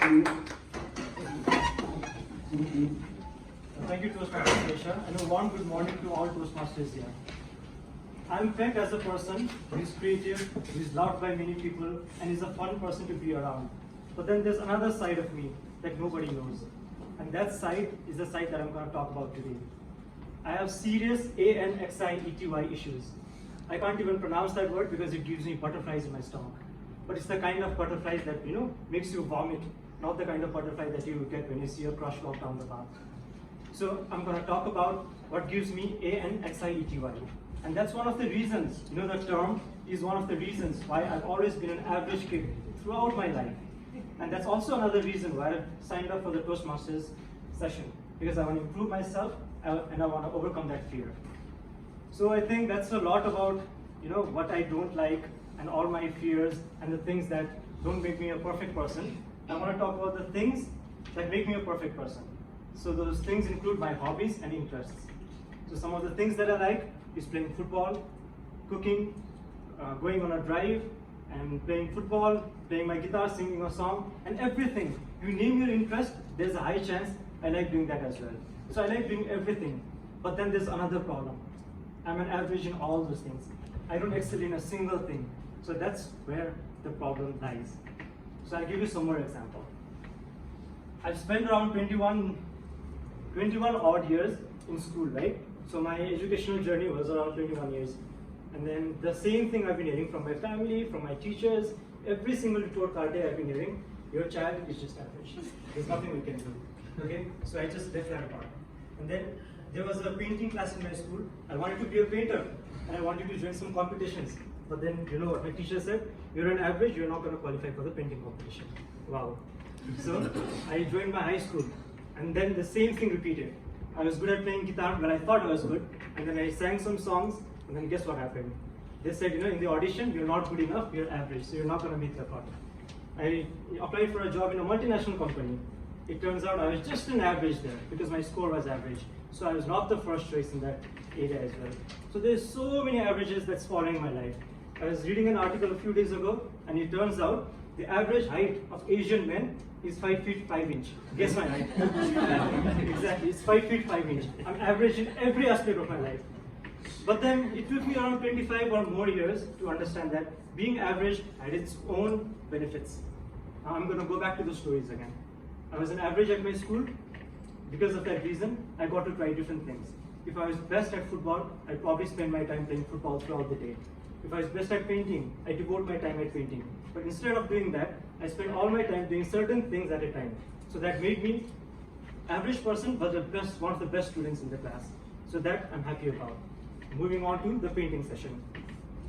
Thank you, Toastmasters Asia, and a warm good morning to all Toastmasters here. I'm Frank as a person who is creative, who is loved by many people, and is a fun person to be around. But then there's another side of me that nobody knows. And that side is the side that I'm going to talk about today. I have serious anxiety issues. I can't even pronounce that word because it gives me butterflies in my stomach. But it's the kind of butterflies that, makes you vomit, not the kind of butterfly that you get when you see a crush walk down the path. So I'm going to talk about what gives me anxiety. And that's one of the reasons, the term is one of the reasons why I've always been an average kid throughout my life. And that's also another reason why I've signed up for the Toastmasters session, because I want to improve myself and I want to overcome that fear. So I think that's a lot about, what I don't like and all my fears and the things that don't make me a perfect person. I want to talk about the things that make me a perfect person. So those things include my hobbies and interests. So some of the things that I like is playing football, cooking, going on a drive, and playing football, playing my guitar, singing a song, and everything. You name your interest, there's a high chance I like doing that as well. So I like doing everything. But then there's another problem. I'm an average in all those things. I don't excel in a single thing. So that's where the problem lies. So I'll give you some more example. I've spent around 21 odd years in school, right? So my educational journey was around 21 years. And then the same thing I've been hearing from my family, from my teachers, every single report card day I've been hearing, your child is just average. There's nothing we can do. Okay? So I just left that apart. And then there was a painting class in my school. I wanted to be a painter and I wanted to join some competitions. But then you know what my teacher said? You're an average, you're not going to qualify for the painting competition. Wow. So I joined my high school and then the same thing repeated. I was good at playing guitar, but I thought I was good. And then I sang some songs, and then guess what happened? They said, in the audition, you're not good enough, you're average, so you're not going to make the cut. I applied for a job in a multinational company. It turns out I was just an average there, because my score was average. So I was not the first choice in that area as well. So there's so many averages that's following my life. I was reading an article a few days ago, and it turns out the average height of Asian men is 5 feet 5 inch. Guess my height. Exactly, it's 5 feet 5 inch. I'm average in every aspect of my life. But then it took me around 25 or more years to understand that being average had its own benefits. Now I'm going to go back to the stories again. I was an average at my school. Because of that reason, I got to try different things. If I was best at football, I'd probably spend my time playing football throughout the day. If I was best at painting, I devote my time at painting. But instead of doing that, I spent all my time doing certain things at a time. So that made me average person, but one of the best students in the class. So that I'm happy about. Moving on to the painting session.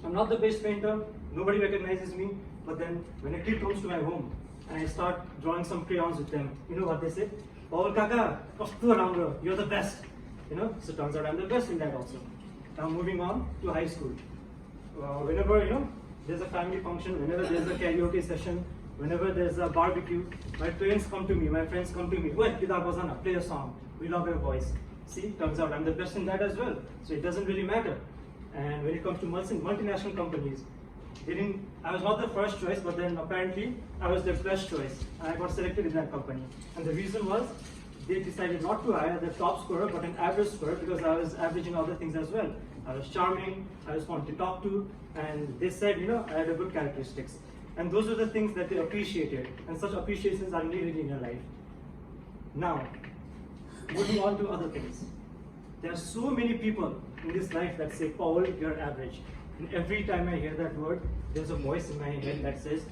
I'm not the best painter, nobody recognizes me, but then when a kid comes to my home and I start drawing some crayons with them, you know what they say? Paul Kaka, you're the best. So it turns out I'm the best in that also. Now moving on to high school. Whenever there's a family function, whenever there's a karaoke session, whenever there's a barbecue, my parents come to me, my friends come to me, wait, play a song, we love your voice. See, turns out I'm the best in that as well. So it doesn't really matter. And when it comes to multinational companies, I was not the first choice, but then apparently I was the best choice. And I got selected in that company. And the reason was, they decided not to hire the top scorer, but an average scorer, because I was average in other things as well. I was charming, I was fun to talk to, and they said, I had a good characteristics. And those are the things that they appreciated. And such appreciations are needed in your life. Now, moving on to other things. There are so many people in this life that say, Paul, you're average. And every time I hear that word, there's a voice in my head that says,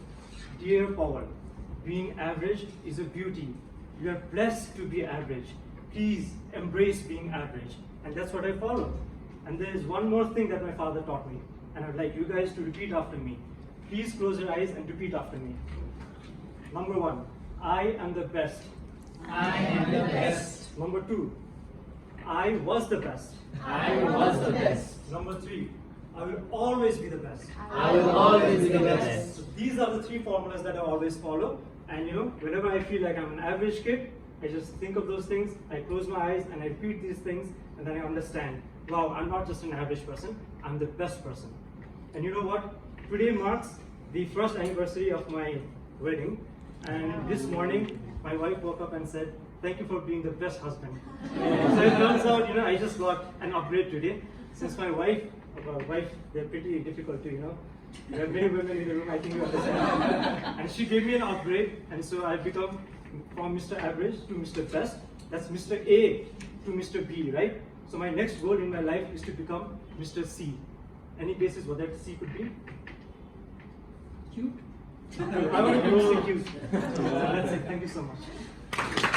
Dear Paul, being average is a beauty. You are blessed to be average. Please embrace being average. And that's what I follow. And there is one more thing that my father taught me. And I'd like you guys to repeat after me. Please close your eyes and repeat after me. Number 1, I am the best. I am the best. Number 2, I was the best. I was the best. Number 3, I will always be the best. I will always be the best. So these are the 3 formulas that I always follow. And whenever I feel like I'm an average kid, I just think of those things, I close my eyes and I repeat these things, and then I understand, wow, I'm not just an average person, I'm the best person. And you know what? Today marks the first anniversary of my wedding, And this morning, my wife woke up and said, "Thank you for being the best husband." So it turns out, I just got an upgrade today. Since my wife, they're pretty difficult to. There are many women in the room, I think you understand. And she gave me an upgrade, and so I've become from Mr. Average to Mr. Best. That's Mr. A to Mr. B, right? So my next goal in my life is to become Mr. C. Any guesses what that C could be? Cute. I want to be Mr. Cute. So that's it. Thank you so much.